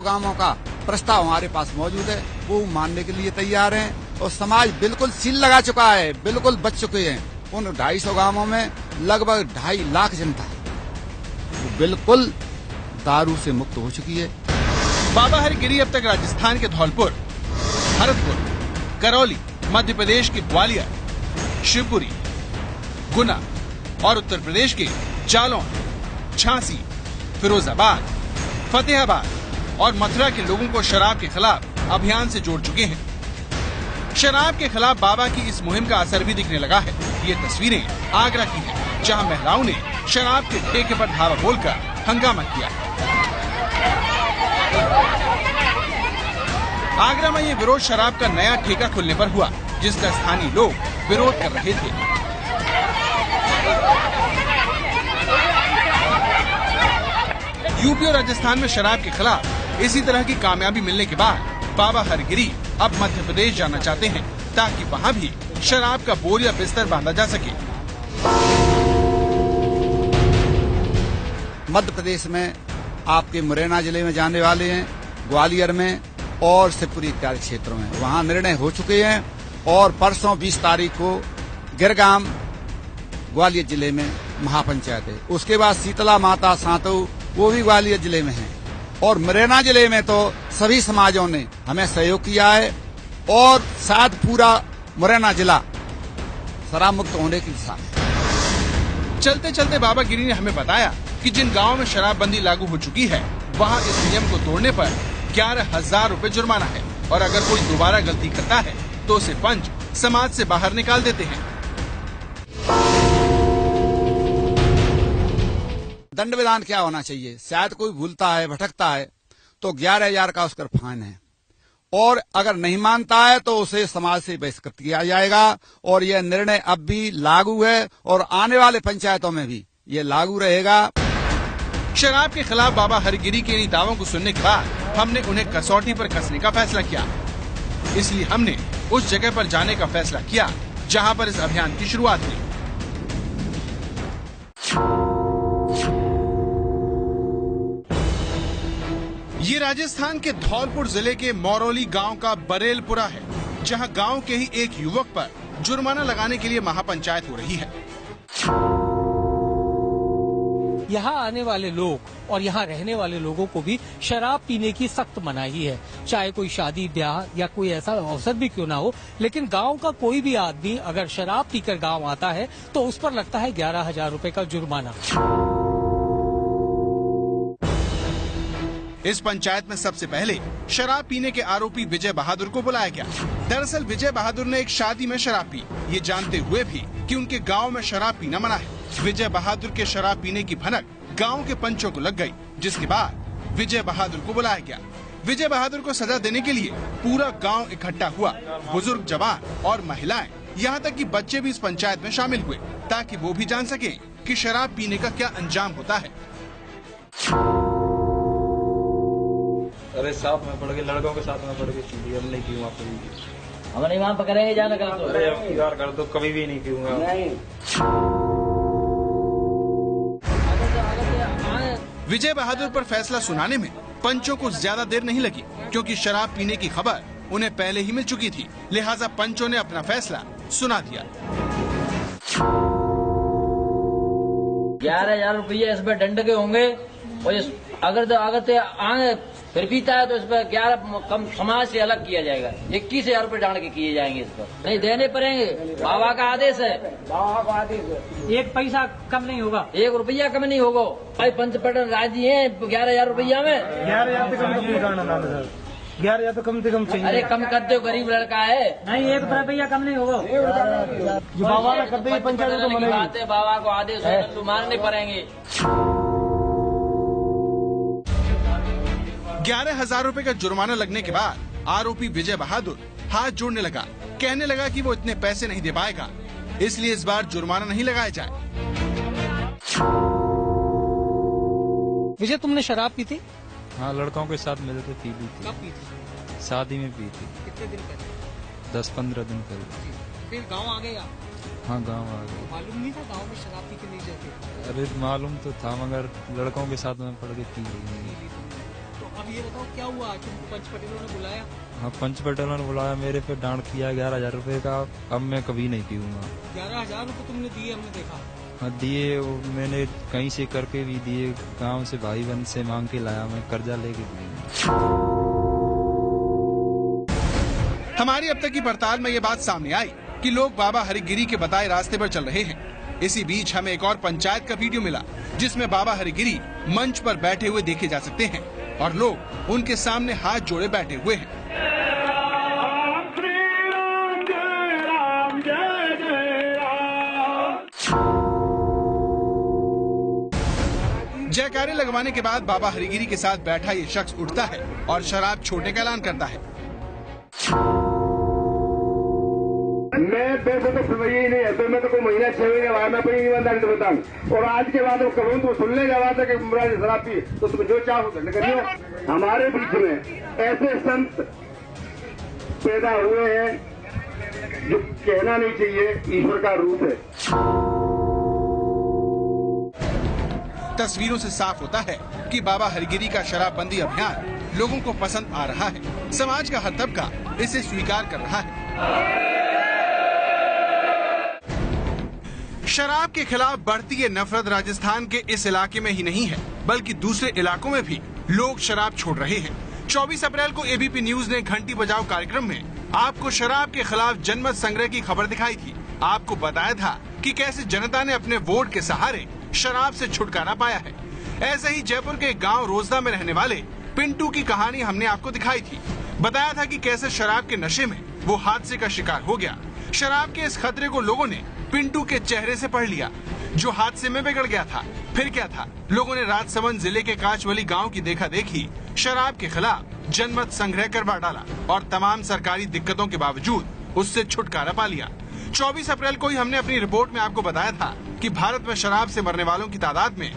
कामों का प्रस्ताव हमारे पास मौजूद है, वो मानने के लिए तैयार हैं और समाज बिल्कुल सील लगा चुका है, बिल्कुल बच चुके हैं। उन 250 गांवों में लगभग 2.5 लाख जनता है बिल्कुल दारू से मुक्त हो चुकी है। बाबा हरगिरी अब तक राजस्थान के धौलपुर, भरतपुर, करौली, मध्य प्रदेश के ग्वालियर, शिवपुरी, गुना और उत्तर प्रदेश के जालौन, झांसी, फिरोजाबाद, फतेहाबाद और मथुरा के लोगों को शराब के खिलाफ अभियान से जोड़ चुके हैं। शराब के खिलाफ बाबा की इस मुहिम का असर भी दिखने लगा है। ये तस्वीरें आगरा की हैं, जहां महिलाओं ने शराब के ठेके पर धावा बोलकर हंगामा किया। आगरा में ये विरोध शराब का नया ठेका खुलने पर हुआ, जिसका स्थानीय लोग विरोध कर रहे थे। यूपी और राजस्थान में शराब के खिलाफ इसी तरह की कामयाबी मिलने के बाद बाबा हरगिरी अब मध्य प्रदेश जाना चाहते हैं, ताकि वहां भी शराब का बोझ या बिस्तर बांधा जा सके। मध्य प्रदेश में आपके मुरैना जिले में जाने वाले हैं, ग्वालियर में और शिवपुरी इत्यादि क्षेत्रों में वहां निर्णय हो चुके हैं और परसों 20 तारीख को गिरगाम ग्वालियर जिले में महापंचायत है। उसके बाद शीतला माता सातु वो भी ग्वालियर जिले में है और मुरैना जिले में तो सभी समाजों ने हमें सहयोग किया है और शायद पूरा मुरैना जिला शराब मुक्त होने की दिशा में। चलते चलते बाबा गिरी ने हमें बताया कि जिन गांवों में शराबबंदी लागू हो चुकी है, वहां इस नियम को तोड़ने पर 11,000 रुपए जुर्माना है और अगर कोई दोबारा गलती करता है तो उसे पंच समाज से बाहर निकाल देते हैं। दंड विधान क्या होना चाहिए? शायद कोई भूलता है, भटकता है तो 11,000 का उसका फाइन है और अगर नहीं मानता है तो उसे समाज से बहिष्कृत किया जाएगा और यह निर्णय अब भी लागू है और आने वाले पंचायतों में भी ये लागू रहेगा। शराब के खिलाफ बाबा हरगिरी के इन दावों को सुनने के बाद हमने उन्हें कसौटी पर कसने का फैसला किया। इसलिए हमने उस जगह पर जाने का फैसला किया जहां पर इस अभियान की शुरुआत हुई। ये राजस्थान के धौलपुर जिले के मौरोली गांव का बरेलपुरा है, जहां गांव के ही एक युवक पर जुर्माना लगाने के लिए महापंचायत हो रही है। यहाँ आने वाले लोग और यहाँ रहने वाले लोगों को भी शराब पीने की सख्त मनाही है, चाहे कोई शादी ब्याह या कोई ऐसा अवसर भी क्यों ना हो। लेकिन गांव का कोई भी आदमी अगर शराब पीकर गांव आता है तो उस पर लगता है 11,000 रुपए का जुर्माना। इस पंचायत में सबसे पहले शराब पीने के आरोपी विजय बहादुर को बुलाया गया। दरअसल विजय बहादुर ने एक शादी में शराब पी, ये जानते हुए भी कि उनके गांव में शराब पीना मना है। विजय बहादुर के शराब पीने की भनक गांव के पंचों को लग गई, जिसके बाद विजय बहादुर को बुलाया गया। विजय बहादुर को सजा देने के लिए पूरा गांव इकट्ठा हुआ। बुजुर्ग, जवान और महिलाएं, यहाँ तक कि बच्चे भी इस पंचायत में शामिल हुए, ताकि वो भी जान सके कि शराब पीने का क्या अंजाम होता है। अरे साथ में पड़ गए, लड़कों के साथ में पड़ गए, हम नहीं पीऊंगा कभी। हम नहीं वहाँ पकड़ेंगे जाना कर दो। अरे अब कर दो, कभी भी नहीं पीऊंगा। विजय बहादुर पर फैसला सुनाने में पंचों को ज्यादा देर नहीं लगी, क्योंकि शराब पीने की खबर उन्हें पहले ही मिल चुकी थी। लिहाजा पंचों ने अपना फैसला सुना दिया। 11,000 रुपये इस पर दंड के होंगे और अगर आगे फिर पीता है तो इस पर 11 कम समाज से अलग किया जाएगा। 21,000 रुपये दंड के किए जाएंगे। इस पर नहीं देने पड़ेंगे, बाबा का आदेश है। बाबा का आदेश है, 1 पैसा कम नहीं होगा, 1 रुपया कम नहीं होगा। भाई पंचपटन राजी है 11,000 रुपया में। 11,000 तो कम से कम चाहिए। अरे कम कर दो, गरीब लड़का है। नहीं 1 रुपया कम नहीं होगा। बाबा ने कर दिया, पंचायत की बात है, बाबा को आदेश है, मानने पड़ेंगे। 11,000 रुपए का जुर्माना लगने के बाद आरोपी विजय बहादुर हाथ जोड़ने लगा, कहने लगा कि वो इतने पैसे नहीं दे पाएगा, इसलिए इस बार जुर्माना नहीं लगाया जाए। विजय, तुमने शराब पी थी? हाँ, लड़कों के साथ मिल के पी थी। कब पी थी? शादी में पी थी। कितने दिन पहले? 10-15 दिन पहले। फिर गांव आ गए आप? हाँ, गांव आ गए। मालूम नहीं था गांव में शराब पी के नहीं जाते? अरे मालूम तो था, मगर लड़कों के साथ में पड़ के पी गई। तो अभी ये बताओ क्या हुआ आज तुमको पंच पटेलों ने बुलाया? हाँ, पंच पटेलों ने बुलाया, मेरे पे डांट किया 11,000 रुपए का। अब मैं कभी नहीं पीऊंगा। 11,000 रुपए तुमने दिए, हमने देखा। हाँ दिए, वो मैंने कहीं से करके भी दिए, गांव से भाई बहन से मांग के लाया, मैं कर्जा लेके दिए। हमारी अब तक की पड़ताल में ये बात सामने आई कि लोग बाबा हरिगिरी के बताए रास्ते पर चल रहे हैं। इसी बीच हमें एक और पंचायत का वीडियो मिला जिसमें बाबा हरिगिरी मंच पर बैठे हुए देखे जा सकते हैं और लोग उनके सामने हाथ जोड़े बैठे हुए हैं। जयकारे लगवाने के बाद बाबा हरिगिरी के साथ बैठा ये शख्स उठता है और शराब छोड़ने का ऐलान करता है। मैं पैसे तो फिर नहीं है, तो मैं तो कोई महीना 6 महीने बाद मैं अपनी ईमानदारी से बताऊं। और आज के बाद करूँ तो सुनने के बाद कि मुराद शराब पी तो तुम जो चाहो दंड करियो। हमारे बीच में ऐसे संत पैदा हुए हैं जो कहना नहीं चाहिए ईश्वर का रूप है। तस्वीरों से साफ होता है कि बाबा हरिगिरी का शराबबंदी अभियान लोगों को पसंद आ रहा है। समाज का हर तबका इसे स्वीकार कर रहा है। शराब के खिलाफ बढ़ती ये नफरत राजस्थान के इस इलाके में ही नहीं है बल्कि दूसरे इलाकों में भी लोग शराब छोड़ रहे हैं। 24 अप्रैल को एबीपी न्यूज ने घंटी बजाओ कार्यक्रम में आपको शराब के खिलाफ जनमत संग्रह की खबर दिखाई थी। आपको बताया था कि कैसे जनता ने अपने वोट के सहारे शराब से छुटकारा पाया है। ऐसे ही जयपुर के गांव रोजदा में रहने वाले पिंटू की कहानी हमने आपको दिखाई थी। बताया था कि कैसे शराब के नशे में वो हादसे का शिकार हो गया। शराब के इस खतरे को लोगों ने पिंटू के चेहरे से पढ़ लिया, जो हादसे में बिगड़ गया था। फिर क्या था, लोगों ने राजसमंद जिले के कांचवली गांव की देखा देखी शराब के खिलाफ जनमत संग्रह करवा डाला और तमाम सरकारी दिक्कतों के बावजूद उससे छुटकारा पा लिया। 24 अप्रैल को ही हमने अपनी रिपोर्ट में आपको बताया था कि भारत में शराब से मरने वालों की तादाद में